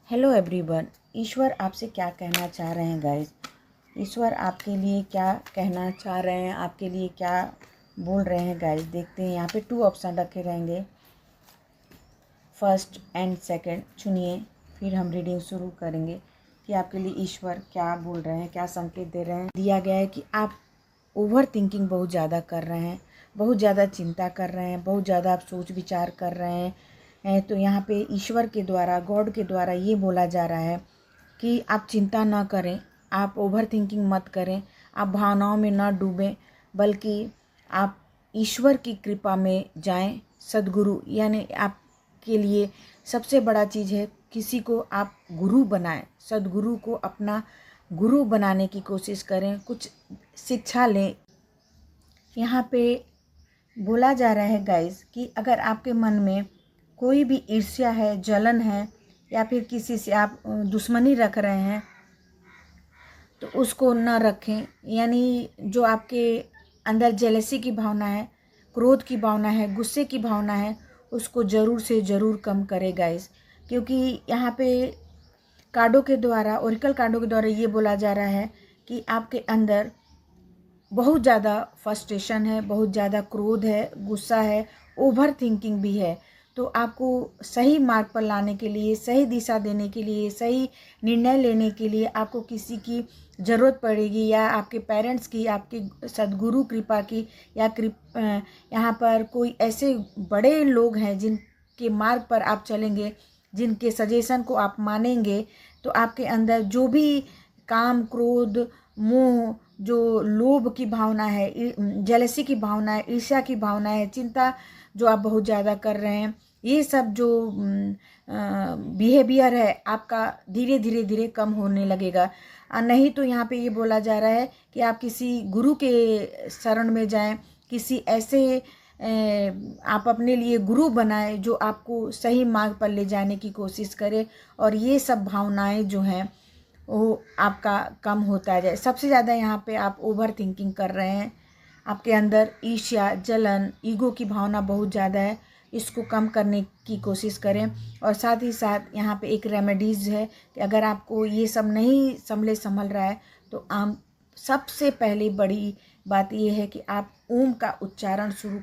Hello everyone. ईश्वर आपसे क्या कहना चाह रहे हैं गाइस? ईश्वर आपके लिए क्या कहना चाह रहे हैं, आपके लिए क्या बोल रहे हैं गाइस? देखते हैं। यहाँ पे 2 ऑप्शन रखे रहेंगे, फर्स्ट एंड सेकंड। चुनिए, फिर हम रीडिंग शुरू करेंगे कि आपके लिए ईश्वर क्या बोल रहे हैं, क्या संकेत दे रहे हैं। दिया गया है कि आप ओवर थिंकिंग बहुत ज़्यादा कर रहे हैं, बहुत ज़्यादा चिंता कर रहे हैं, बहुत ज़्यादा आप सोच विचार कर रहे हैं। तो यहाँ पे ईश्वर के द्वारा, गॉड के द्वारा ये बोला जा रहा है कि आप चिंता ना करें, आप ओवर थिंकिंग मत करें, आप भावनाओं में ना डूबें, बल्कि आप ईश्वर की कृपा में जाएं। सद्गुरु यानी आपके लिए सबसे बड़ा चीज़ है, किसी को आप गुरु बनाएं, सद्गुरु को अपना गुरु बनाने की कोशिश करें, कुछ शिक्षा लें। यहाँ पे बोला जा रहा है गाइस कि अगर आपके मन में कोई भी ईर्ष्या है, जलन है, या फिर किसी से आप दुश्मनी रख रहे हैं तो उसको न रखें। यानी जो आपके अंदर जेलसी की भावना है, क्रोध की भावना है, गुस्से की भावना है, उसको ज़रूर से ज़रूर कम करें गाइस। क्योंकि यहाँ पे कार्डों के द्वारा, ओरिकल कार्डों के द्वारा ये बोला जा रहा है कि आपके अंदर बहुत ज़्यादा फ्रस्ट्रेशन है, बहुत ज़्यादा क्रोध है, गुस्सा है, ओवर थिंकिंग भी है। तो आपको सही मार्ग पर लाने के लिए, सही दिशा देने के लिए, सही निर्णय लेने के लिए आपको किसी की ज़रूरत पड़ेगी, या आपके पेरेंट्स की, आपके सद्गुरु कृपा की, या यहाँ पर कोई ऐसे बड़े लोग हैं जिनके मार्ग पर आप चलेंगे, जिनके सजेशन को आप मानेंगे, तो आपके अंदर जो भी काम, क्रोध, मोह, जो लोभ की भावना है, जेलसी की भावना है, ईर्ष्या की भावना है, चिंता जो आप बहुत ज़्यादा कर रहे हैं, ये सब जो बिहेवियर है आपका धीरे धीरे धीरे कम होने लगेगा। नहीं तो यहाँ पे ये बोला जा रहा है कि आप किसी गुरु के शरण में जाएं, किसी ऐसे आप अपने लिए गुरु बनाएं जो आपको सही मार्ग पर ले जाने की कोशिश करे, और ये सब भावनाएं जो हैं वो आपका कम होता जाए। सबसे ज़्यादा यहाँ पे आप ओवर थिंकिंग कर रहे हैं, आपके अंदर ईर्ष्या, जलन, ईगो की भावना बहुत ज़्यादा है, इसको कम करने की कोशिश करें। और साथ ही साथ यहाँ पे एक रेमेडीज़ है कि अगर आपको ये सब नहीं संभल रहा है तो आप सबसे पहले बड़ी बात ये है कि आप ओम का उच्चारण शुरू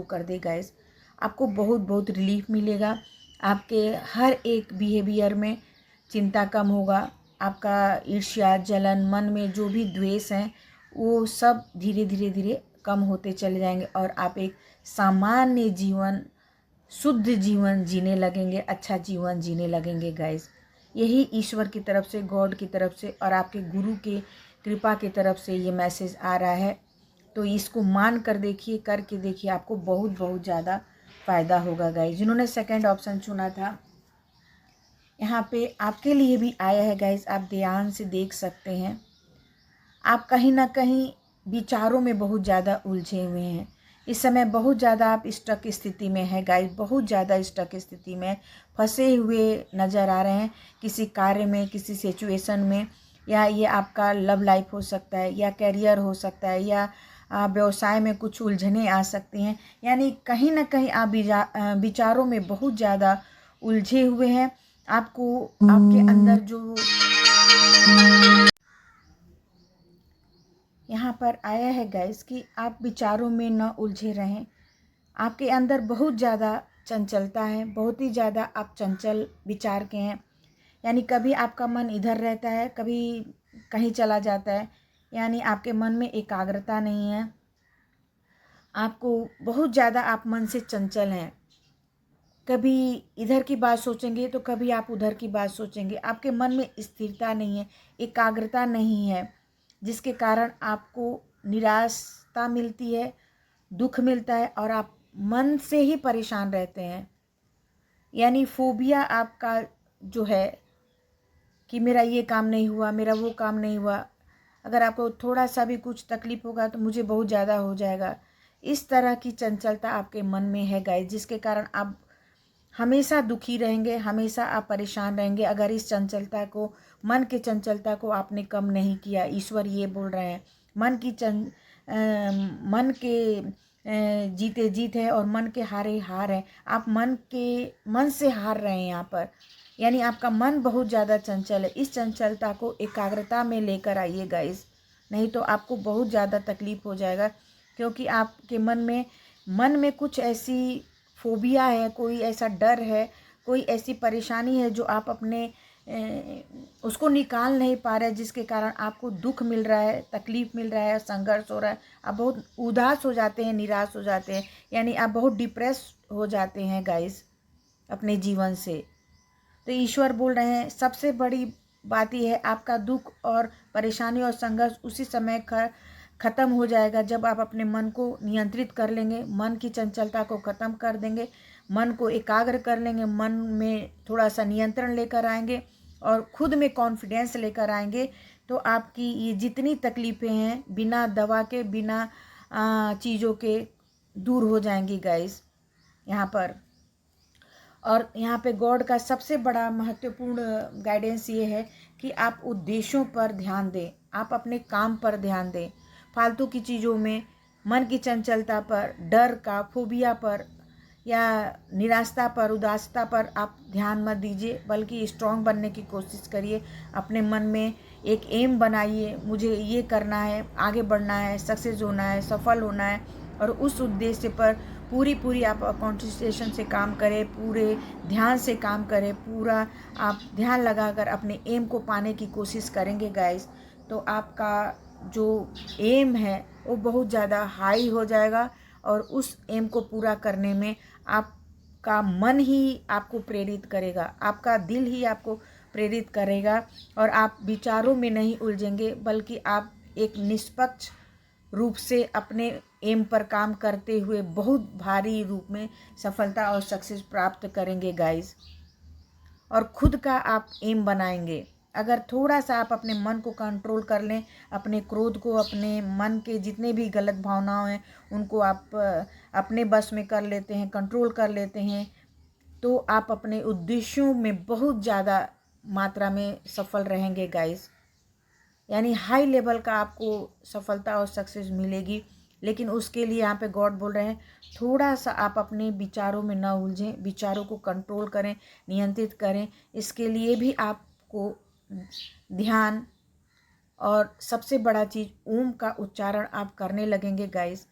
कर दे गाइस। आपको बहुत बहुत रिलीफ मिलेगा, आपके हर एक बिहेवियर में चिंता कम होगा, आपका ईर्ष्या, जलन, मन में जो भी द्वेष हैं वो सब धीरे धीरे धीरे कम होते चले जाएंगे, और आप एक सामान्य जीवन, शुद्ध जीवन जीने लगेंगे, अच्छा जीवन जीने लगेंगे गाइस। यही ईश्वर की तरफ से, गॉड की तरफ से और आपके गुरु के कृपा की तरफ से ये मैसेज आ रहा है। तो इसको मान कर देखिए, करके देखिए, आपको बहुत बहुत ज़्यादा फ़ायदा होगा गाइस। जिन्होंने सेकंड ऑप्शन चुना था, यहाँ पे आपके लिए भी आया है गाइस, आप ध्यान से देख सकते हैं। आप कहीं ना कहीं विचारों में बहुत ज़्यादा उलझे हुए हैं इस समय, बहुत ज़्यादा आप स्टक स्थिति में है गाइस, बहुत ज़्यादा स्टक स्थिति में फंसे हुए नज़र आ रहे हैं, किसी कार्य में, किसी सिचुएशन में, या ये आपका लव लाइफ हो सकता है, या करियर हो सकता है, या व्यवसाय में कुछ उलझने आ सकती हैं। यानी कहीं ना कहीं आप विचारों में बहुत ज़्यादा उलझे हुए हैं। आपको आपके अंदर जो यहाँ पर आया है गाइस कि आप विचारों में न उलझे रहें। आपके अंदर बहुत ज़्यादा चंचलता है, बहुत ही ज़्यादा आप चंचल विचार के हैं। यानी कभी आपका मन इधर रहता है, कभी कहीं चला जाता है, यानी आपके मन में एकाग्रता नहीं है। आपको बहुत ज़्यादा, आप मन से चंचल हैं, कभी इधर की बात सोचेंगे तो कभी आप उधर की बात सोचेंगे। आपके मन में स्थिरता नहीं है, एकाग्रता नहीं है, जिसके कारण आपको निराशा मिलती है, दुख मिलता है, और आप मन से ही परेशान रहते हैं। यानी फोबिया आपका जो है कि मेरा ये काम नहीं हुआ, मेरा वो काम नहीं हुआ, अगर आपको थोड़ा सा भी कुछ तकलीफ होगा तो मुझे बहुत ज़्यादा हो जाएगा। इस तरह की चंचलता आपके मन में है गाइस, जिसके कारण आप हमेशा दुखी रहेंगे, हमेशा आप परेशान रहेंगे अगर इस चंचलता को, मन की चंचलता को आपने कम नहीं किया। ईश्वर ये बोल रहे हैं, मन के जीते जीत है और मन के हारे हार है। आप मन से हार रहे हैं यहाँ पर, यानी आपका मन बहुत ज़्यादा चंचल है। इस चंचलता को एकाग्रता में लेकर आइए गाइस, नहीं तो आपको बहुत ज़्यादा तकलीफ हो जाएगा, क्योंकि आपके मन में कुछ ऐसी फोबिया है, कोई ऐसा डर है, कोई ऐसी परेशानी है जो आप अपने उसको निकाल नहीं पा रहे, जिसके कारण आपको दुख मिल रहा है, तकलीफ़ मिल रहा है, संघर्ष हो रहा है। आप बहुत उदास हो जाते हैं, निराश हो जाते हैं, यानी आप बहुत डिप्रेस हो जाते हैं गाइस अपने जीवन से। तो ईश्वर बोल रहे हैं सबसे बड़ी बात यह है, आपका दुख और परेशानी और संघर्ष उसी समय ख़त्म हो जाएगा जब आप अपने मन को नियंत्रित कर लेंगे, मन की चंचलता को ख़त्म कर देंगे, मन को एकाग्र कर लेंगे, मन में थोड़ा सा नियंत्रण लेकर आएंगे और खुद में कॉन्फिडेंस लेकर आएंगे। तो आपकी ये जितनी तकलीफ़ें हैं बिना दवा के, बिना चीज़ों के दूर हो जाएंगी गाइस यहाँ पर। और यहाँ पे गॉड का सबसे बड़ा महत्वपूर्ण गाइडेंस ये है कि आप उद्देश्यों पर ध्यान दें, आप अपने काम पर ध्यान दें। फालतू की चीज़ों में, मन की चंचलता पर, डर का, फोबिया पर या निराशा पर, उदासता पर आप ध्यान मत दीजिए, बल्कि स्ट्रांग बनने की कोशिश करिए। अपने मन में एक एम बनाइए, मुझे ये करना है, आगे बढ़ना है, सक्सेस होना है, सफल होना है, और उस उद्देश्य पर पूरी आप कॉन्सेंट्रेशन से काम करें, पूरे ध्यान से काम करें, पूरा आप ध्यान लगाकर अपने एम को पाने की कोशिश करेंगे गाइस, तो आपका जो एम है वो बहुत ज़्यादा हाई हो जाएगा और उस एम को पूरा करने में आपका मन ही आपको प्रेरित करेगा, आपका दिल ही आपको प्रेरित करेगा और आप विचारों में नहीं उलझेंगे, बल्कि आप एक निष्पक्ष रूप से अपने एम पर काम करते हुए बहुत भारी रूप में सफलता और सक्सेस प्राप्त करेंगे गाइस। और खुद का आप एम बनाएंगे। अगर थोड़ा सा आप अपने मन को कंट्रोल कर लें, अपने क्रोध को, अपने मन के जितने भी गलत भावनाएं हैं उनको आप अपने बस में कर लेते हैं, कंट्रोल कर लेते हैं, तो आप अपने उद्देश्यों में बहुत ज़्यादा मात्रा में सफल रहेंगे गाइस। यानी हाई लेवल का आपको सफलता और सक्सेस मिलेगी। लेकिन उसके लिए यहाँ पे गॉड बोल रहे हैं थोड़ा सा आप अपने विचारों में ना उलझें, विचारों को कंट्रोल करें, नियंत्रित करें। इसके लिए भी आपको ध्यान और सबसे बड़ा चीज़ ओम का उच्चारण आप करने लगेंगे गाइस,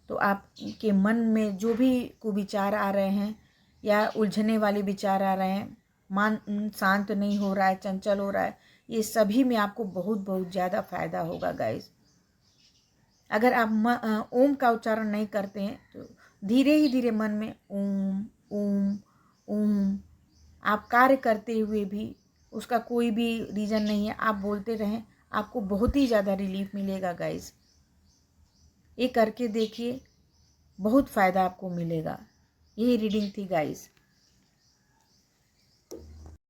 तो आपके मन में जो भी कुविचार आ रहे हैं या उलझने वाले विचार आ रहे हैं, मन शांत नहीं हो रहा है, चंचल हो रहा है, ये सभी में आपको बहुत ज़्यादा फायदा होगा गाइस। अगर आप ओम का उच्चारण नहीं करते हैं तो धीरे ही धीरे मन में ओम ओम ओम आप कार्य करते हुए भी उसका कोई भी रीज़न नहीं है, आप बोलते रहें, आपको बहुत ही ज़्यादा रिलीफ मिलेगा गाइस। ये करके देखिए, बहुत फ़ायदा आपको मिलेगा। यही रीडिंग थी गाइस।